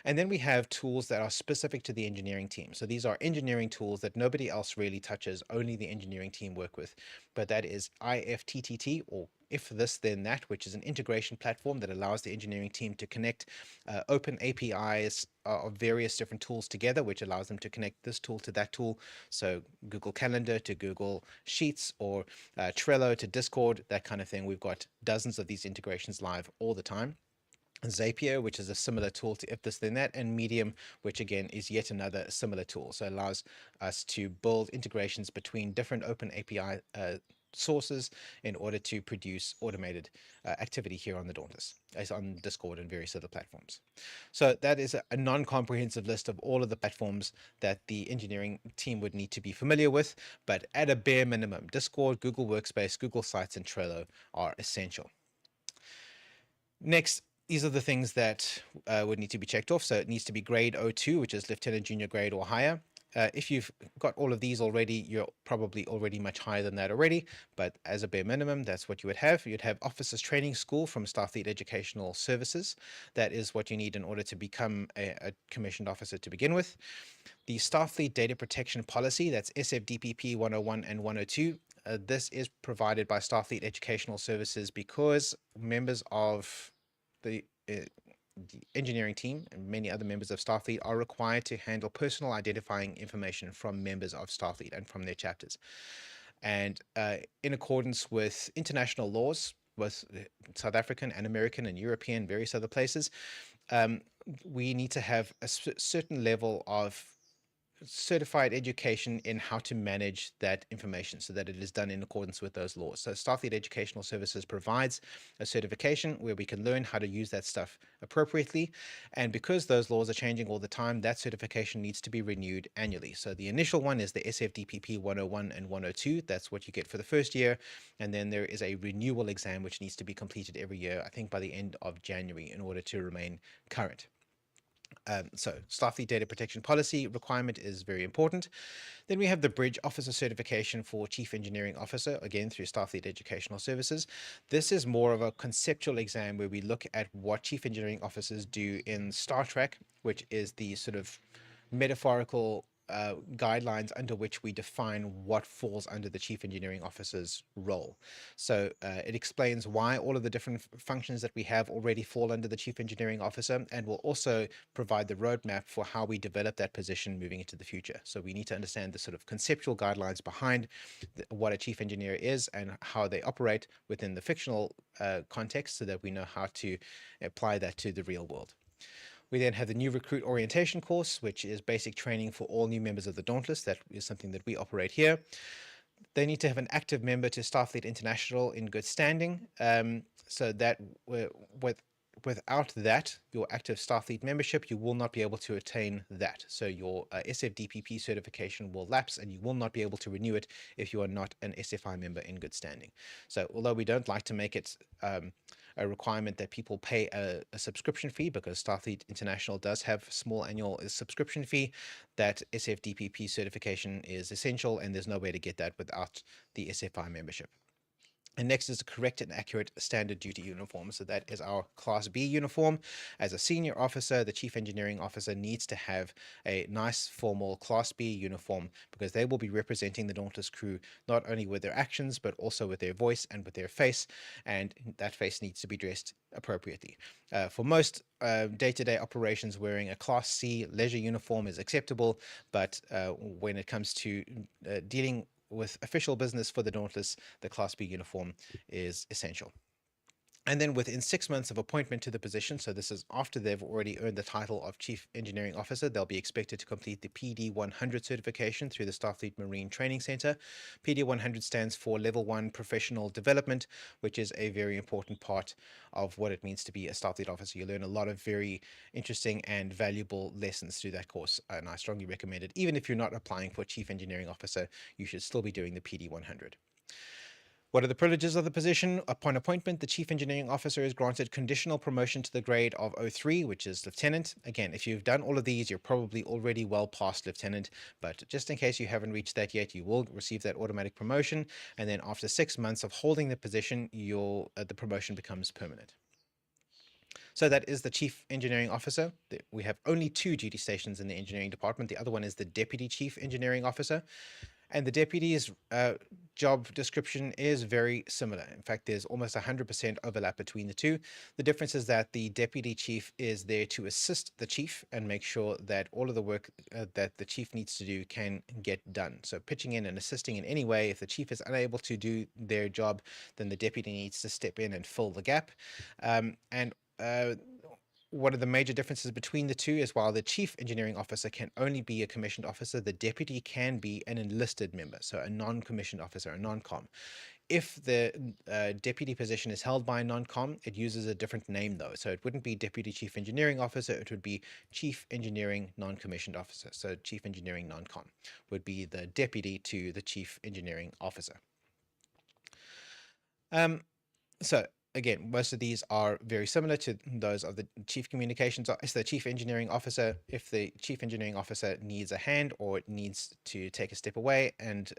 And then we have tools that are specific to the engineering team. So these are engineering tools that nobody else really touches, only the engineering team work with. But that is IFTTT, or If This Then That, which is an integration platform that allows the engineering team to connect open APIs of various different tools together, which allows them to connect this tool to that tool. So Google Calendar to Google Sheets, or Trello to Discord, that kind of thing. We've got dozens of these integrations live all the time. Zapier, which is a similar tool to If This Then That, and Medium, which again is yet another similar tool. So it allows us to build integrations between different open API sources in order to produce automated activity here on the Dauntless, as on Discord and various other platforms. So that is a non-comprehensive list of all of the platforms that the engineering team would need to be familiar with, but at a bare minimum, Discord, Google Workspace, Google Sites, and Trello are essential. Next, these are the things that would need to be checked off. So it needs to be grade 02, which is lieutenant, junior grade, or higher. If you've got all of these already, you're probably already much higher than that already, but as a bare minimum, that's what you would have. You'd have Officers Training School from Starfleet Educational Services. That is what you need in order to become a commissioned officer to begin with. The Starfleet Data Protection Policy, that's SFDPP 101 and 102. This is provided by Starfleet Educational Services because members of the the engineering team and many other members of Starfleet are required to handle personal identifying information from members of Starfleet and from their chapters. And in accordance with international laws, both South African and American and European, various other places, um, we need to have a certain level of certified education in how to manage that information so that it is done in accordance with those laws. So Starfleet Educational Services provides a certification where we can learn how to use that stuff appropriately. And because those laws are changing all the time, that certification needs to be renewed annually. So the initial one is the SFDPP 101 and 102. That's what you get for the first year. And then there is a renewal exam which needs to be completed every year, I think by the end of January, in order to remain current. So Starfleet data protection policy requirement is very important. Then we have the Bridge Officer certification for Chief Engineering Officer, again through Starfleet Educational Services. This is more of a conceptual exam where we look at what Chief Engineering Officers do in Star Trek, which is the sort of metaphorical guidelines under which we define what falls under the chief engineering officer's role. So it explains why all of the different functions that we have already fall under the chief engineering officer, and will also provide the roadmap for how we develop that position moving into the future. So we need to understand the sort of conceptual guidelines behind what a chief engineer is and how they operate within the fictional context, so that we know how to apply that to the real world. We then have the new recruit orientation course, which is basic training for all new members of the Dauntless. That is something that we operate here. They need to have an active member to Starfleet International in good standing, so that without that, your active Starfleet membership, you will not be able to attain that. So your SFDPP certification will lapse, and you will not be able to renew it if you are not an SFI member in good standing. So although we don't like to make it a requirement that people pay a subscription fee, because Starfleet International does have a small annual subscription fee, that SFDPP certification is essential, and there's no way to get that without the SFI membership. And next is a correct and accurate standard duty uniform. So that is our Class B uniform. As a senior officer, the chief engineering officer needs to have a nice formal Class B uniform, because they will be representing the Dauntless crew not only with their actions, but also with their voice and with their face. And that face needs to be dressed appropriately. For most day-to-day operations, wearing a Class C leisure uniform is acceptable, but when it comes to dealing with official business for the Dauntless, the Class B uniform is essential. And then within 6 months of appointment to the position, so this is after they've already earned the title of Chief Engineering Officer, they'll be expected to complete the PD 100 certification through the Starfleet Marine Training Center. PD 100 stands for Level 1 Professional Development, which is a very important part of what it means to be a Starfleet officer. You learn a lot of very interesting and valuable lessons through that course, and I strongly recommend it. Even if you're not applying for Chief Engineering Officer, you should still be doing the PD 100. What are the privileges of the position? Upon appointment, the Chief Engineering Officer is granted conditional promotion to the grade of 03, which is Lieutenant. Again, if you've done all of these, you're probably already well past Lieutenant, but just in case you haven't reached that yet, you will receive that automatic promotion, and then after 6 months of holding the position, the promotion becomes permanent. So that is the Chief Engineering Officer. We have only 2 duty stations in the engineering department. The other one is the Deputy Chief Engineering Officer. And the deputy's job description is very similar. In fact, there's almost 100% overlap between the two. The difference is that the deputy chief is there to assist the chief and make sure that all of the work that the chief needs to do can get done. So pitching in and assisting in any way. If the chief is unable to do their job, then the deputy needs to step in and fill the gap. One of the major differences between the two is, while the chief engineering officer can only be a commissioned officer, the deputy can be an enlisted member, so a non-commissioned officer, a non-com. If the deputy position is held by a non-com, it uses a different name though. So it wouldn't be deputy chief engineering officer, it would be chief engineering non-commissioned officer. So chief engineering non-com would be the deputy to the chief engineering officer. So again, most of these are very similar to those of the chief communications. It's the chief engineering officer. If the chief engineering officer needs a hand or needs to take a step away and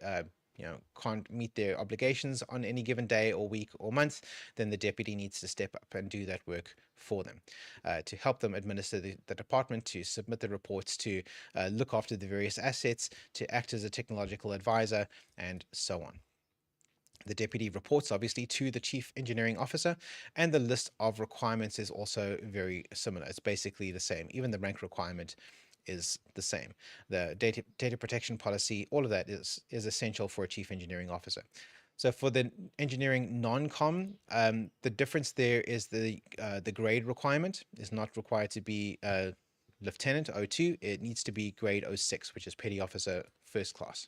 can't meet their obligations on any given day or week or month, then the deputy needs to step up and do that work for them, to help them administer the department, to submit the reports, to look after the various assets, to act as a technological advisor, and so on. The deputy reports obviously to the chief engineering officer, and the list of requirements is also very similar. It's basically the same. Even the rank requirement is the same. The data protection policy, all of that is essential for a chief engineering officer. So for the engineering non-com, the difference there is the grade requirement is not required to be Lieutenant O2. It needs to be grade 06, which is Petty Officer First Class.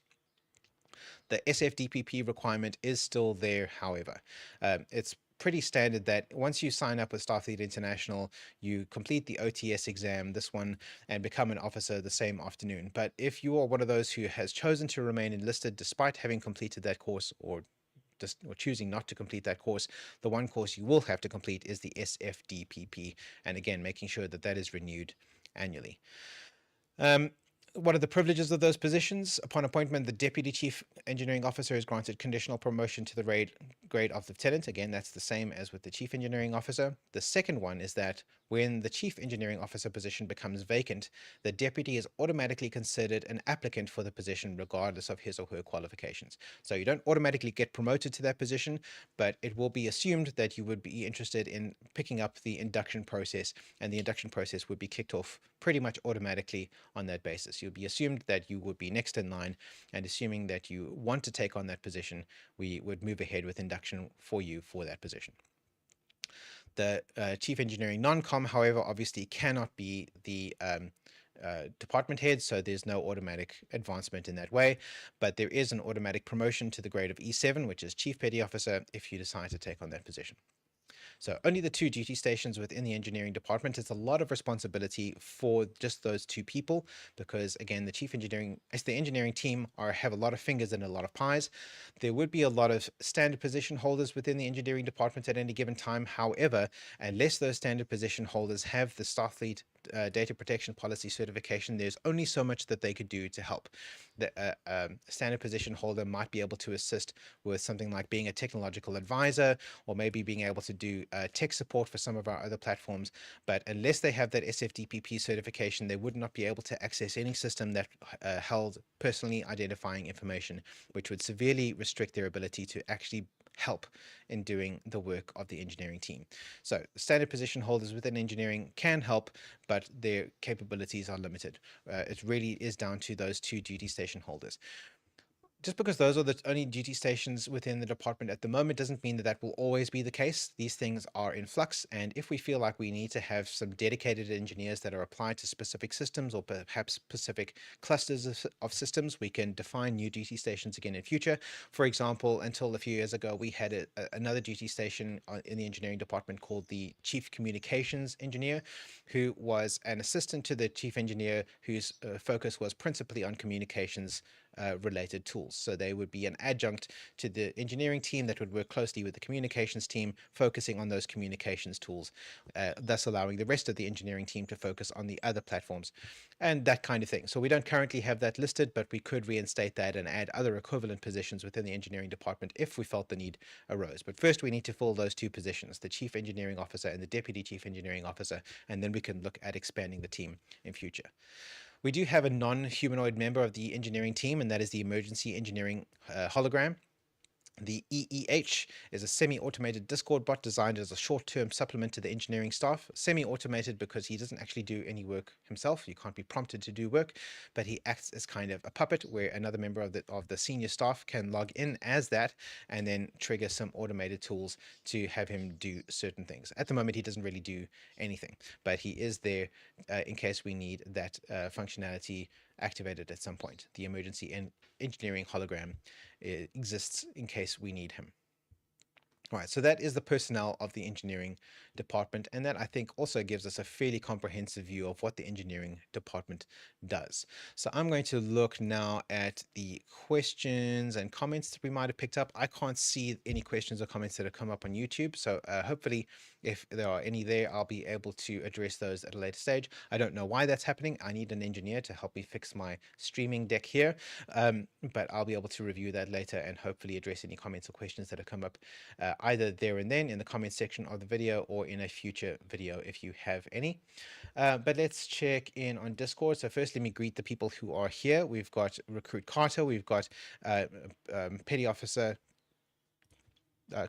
The SFDPP requirement is still there, however. It's pretty standard that once you sign up with Starfleet International, you complete the OTS exam, this one, and become an officer the same afternoon. But if you are one of those who has chosen to remain enlisted despite having completed that course, or choosing not to complete that course, the one course you will have to complete is the SFDPP, and again, making sure that that is renewed annually. What are the privileges of those positions? Upon appointment, the Deputy Chief Engineering Officer is granted conditional promotion to the grade of Lieutenant. Again, that's the same as with the Chief Engineering Officer. The second one is that when the Chief Engineering Officer position becomes vacant, the Deputy is automatically considered an applicant for the position regardless of his or her qualifications. So you don't automatically get promoted to that position, but it will be assumed that you would be interested in picking up the induction process, and the induction process would be kicked off pretty much automatically on that basis. You'll be assumed that you would be next in line, and assuming that you want to take on that position, we would move ahead with induction for you for that position. The chief engineering non-com, however, obviously cannot be the department head, so there's no automatic advancement in that way, but there is an automatic promotion to the grade of E7, which is Chief Petty Officer, if you decide to take on that position. So only the 2 duty stations within the engineering department. It's a lot of responsibility for just those 2 people, because again, the engineering team have a lot of fingers and a lot of pies. There would be a lot of standard position holders within the engineering department at any given time. However, unless those standard position holders have the Starfleet data protection policy certification, there's only so much that they could do to help. The standard position holder might be able to assist with something like being a technological advisor, or maybe being able to do tech support for some of our other platforms. But unless they have that SFDPP certification, they would not be able to access any system that held personally identifying information, which would severely restrict their ability to actually help in doing the work of the engineering team. So standard position holders within engineering can help, but their capabilities are limited. It really is down to those 2 duty station holders. Just because those are the only duty stations within the department at the moment doesn't mean that that will always be the case. These things are in flux, and if we feel like we need to have some dedicated engineers that are applied to specific systems, or perhaps specific clusters of systems, we can define new duty stations again in future. For example, until a few years ago, we had another duty station in the engineering department called the Chief Communications Engineer, who was an assistant to the chief engineer, whose focus was principally on communications related tools. So they would be an adjunct to the engineering team that would work closely with the communications team, focusing on those communications tools, thus allowing the rest of the engineering team to focus on the other platforms and that kind of thing. So we don't currently have that listed, but we could reinstate that and add other equivalent positions within the engineering department if we felt the need arose. But first we need to fill those 2 positions, the chief engineering officer and the deputy chief engineering officer, and then we can look at expanding the team in future. We do have a non-humanoid member of the engineering team, and that is the emergency engineering hologram. The EEH is a semi-automated Discord bot designed as a short-term supplement to the engineering staff. Semi-automated because he doesn't actually do any work himself. You can't be prompted to do work, but he acts as kind of a puppet where another member of the senior staff can log in as that and then trigger some automated tools to have him do certain things. At the moment, he doesn't really do anything, but he is there in case we need that functionality activated at some point. The emergency engineering hologram exists in case we need him. All right, so that is the personnel of the engineering department, and that I think also gives us a fairly comprehensive view of what the engineering department does. So I'm going to look now at the questions and comments that we might have picked up. I can't see any questions or comments that have come up on YouTube, so hopefully if there are any there, I'll be able to address those at a later stage. I don't know why that's happening. I need an engineer to help me fix my streaming deck here, but I'll be able to review that later and hopefully address any comments or questions that have come up either there and then in the comment section of the video or in a future video if you have any. But let's check in on Discord. So first, let me greet the people who are here. We've got Recruit Carter, we've got Petty Officer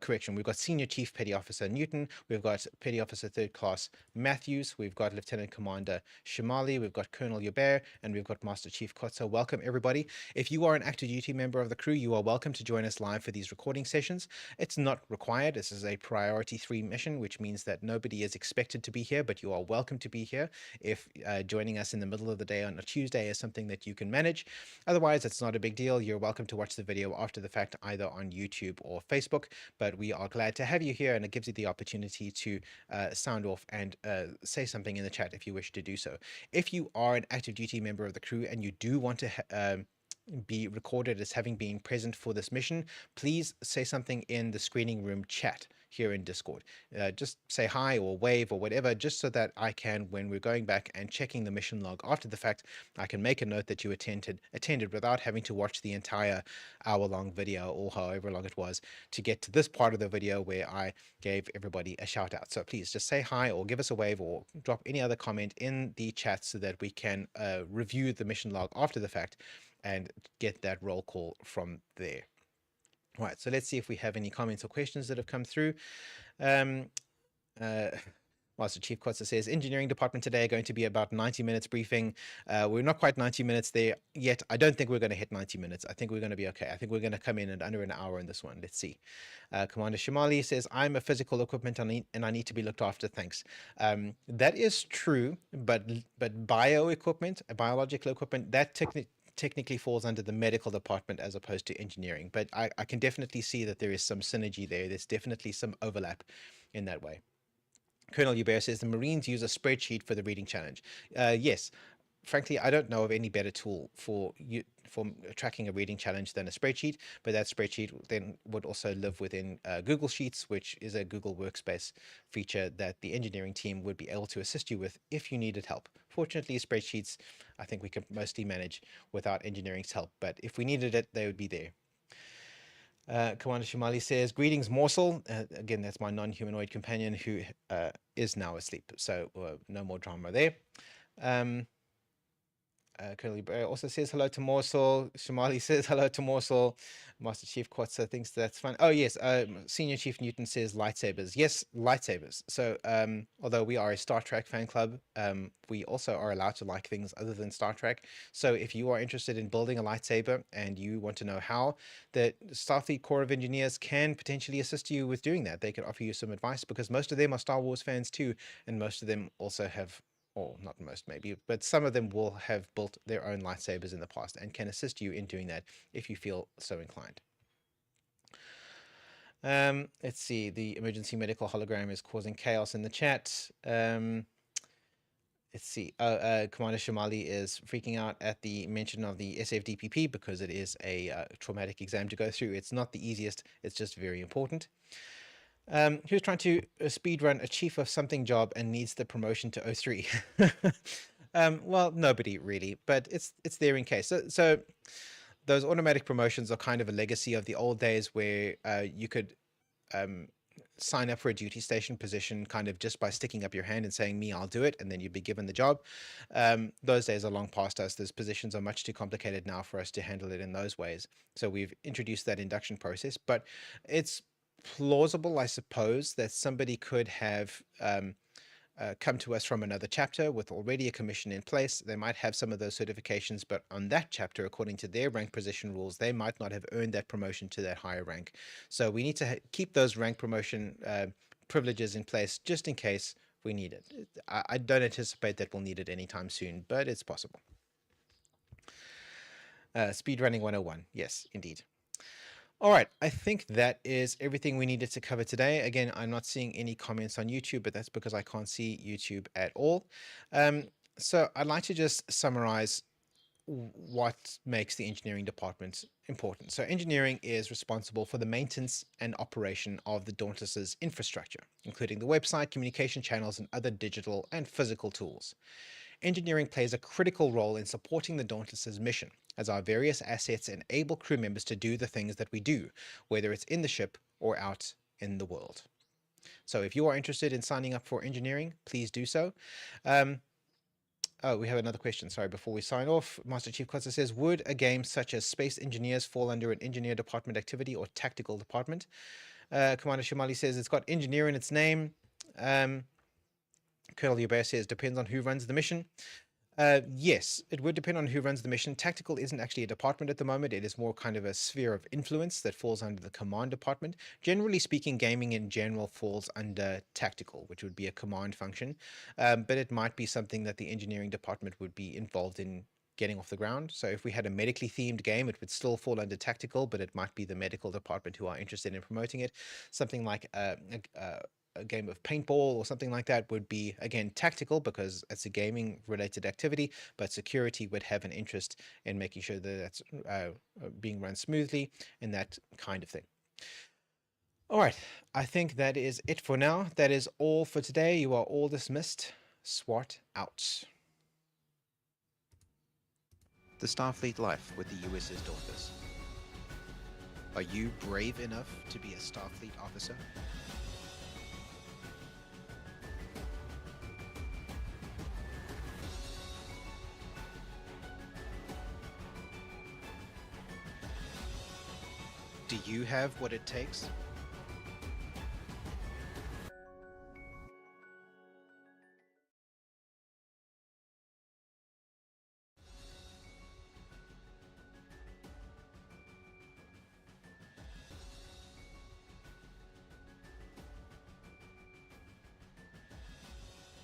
correction, we've got Senior Chief Petty Officer Newton, we've got Petty Officer Third Class Matthews, we've got Lieutenant Commander Shimali, we've got Colonel Yubert, and we've got Master Chief Kotso. Welcome, everybody. If you are an active duty member of the crew, you are welcome to join us live for these recording sessions. It's not required. This is a priority 3 mission, which means that nobody is expected to be here, but you are welcome to be here. If joining us in the middle of the day on a Tuesday is something that you can manage, otherwise, it's not a big deal. You're welcome to watch the video after the fact, either on YouTube or Facebook. But we are glad to have you here, and it gives you the opportunity to sound off and say something in the chat if you wish to do so. If you are an active duty member of the crew and you do want to be recorded as having been present for this mission, please say something in the screening room chat here in Discord. Just say hi or wave or whatever, just so that I can, when we're going back and checking the mission log after the fact, I can make a note that you attended without having to watch the entire hour-long video or however long it was to get to this part of the video where I gave everybody a shout out. So please just say hi or give us a wave or drop any other comment in the chat so that we can review the mission log after the fact and get that roll call from there. All right, so let's see if we have any comments or questions that have come through. Master Chief Kotza says, engineering department today going to be about 90 minutes briefing. We're not quite 90 minutes there yet. I don't think we're going to hit 90 minutes. I think we're going to be okay. I think we're going to come in at under an hour in this one. Let's see. Commander Shimali says, I'm a physical equipment and I need to be looked after. Thanks. That is true, but biological equipment, that technically falls under the medical department as opposed to engineering. But I can definitely see that there is some synergy there. There's definitely some overlap in that way. Colonel Hubert says the Marines use a spreadsheet for the reading challenge. Yes, frankly, I don't know of any better tool for tracking a reading challenge than a spreadsheet, but that spreadsheet then would also live within Google Sheets, which is a Google Workspace feature that the engineering team would be able to assist you with if you needed help. Fortunately, spreadsheets, I think we could mostly manage without engineering's help, but if we needed it, they would be there. Commander Shimali says, greetings, Morsel. Again, that's my non-humanoid companion who is now asleep, so no more drama there. Colonel Bray also says hello to Morsel. Shimali says hello to Morsel. Master Chief Quatsa thinks that's fun. Oh, yes. Senior Chief Newton says lightsabers. Yes, lightsabers. So, although we are a Star Trek fan club, we also are allowed to like things other than Star Trek. So, if you are interested in building a lightsaber and you want to know how, the Starfleet Corps of Engineers can potentially assist you with doing that. They could offer you some advice because most of them are Star Wars fans too, and most of them also have, or not most maybe, but some of them will have built their own lightsabers in the past and can assist you in doing that if you feel so inclined. Let's see, the emergency medical hologram is causing chaos in the chat. Let's see, Commander Shimali is freaking out at the mention of the SFDPP because it is a traumatic exam to go through. It's not the easiest, it's just very important. Who's trying to speedrun a chief of something job and needs the promotion to 03? Well, nobody really, but it's there in case. So those automatic promotions are kind of a legacy of the old days where you could sign up for a duty station position kind of just by sticking up your hand and saying, me, I'll do it, and then you'd be given the job. Those days are long past us. Those positions are much too complicated now for us to handle it in those ways. So we've introduced that induction process, but it's plausible, I suppose, that somebody could have come to us from another chapter with already a commission in place. They might have some of those certifications, but on that chapter, according to their rank position rules, they might not have earned that promotion to that higher rank. So we need to keep those rank promotion privileges in place just in case we need it. I don't anticipate that we'll need it anytime soon, but it's possible. Speedrunning 101. Yes, indeed. All right, I think that is everything we needed to cover today. Again, I'm not seeing any comments on YouTube, but that's because I can't see YouTube at all. So I'd like to just summarize what makes the engineering department important. So engineering is responsible for the maintenance and operation of the Dauntless's infrastructure, including the website, communication channels, and other digital and physical tools. Engineering plays a critical role in supporting the Dauntless's mission, as our various assets enable crew members to do the things that we do, whether it's in the ship or out in the world. So if you are interested in signing up for engineering, please do so. Oh, we have another question. Sorry, before we sign off, Master Chief Kotza says, would a game such as Space Engineers fall under an engineer department activity or tactical department? Commander Shamali says it's got engineer in its name. Um, Colonel Hubert says depends on who runs the mission. Yes, it would depend on who runs the mission. Tactical isn't actually a department at the moment. It is more kind of a sphere of influence that falls under the command department. Generally speaking, gaming in general falls under tactical, which would be a command function. But it might be something that the engineering department would be involved in getting off the ground. So if we had a medically themed game, it would still fall under tactical, but it might be the medical department who are interested in promoting it. Something like a game of paintball or something like that would be, again, tactical because it's a gaming related activity, but security would have an interest in making sure that that's being run smoothly and that kind of thing. All right, I think that is it for now. That is all for today. You are all dismissed. Swart out. The Starfleet life with the USS Dauntless. Are you brave enough to be a Starfleet officer? Do you have what it takes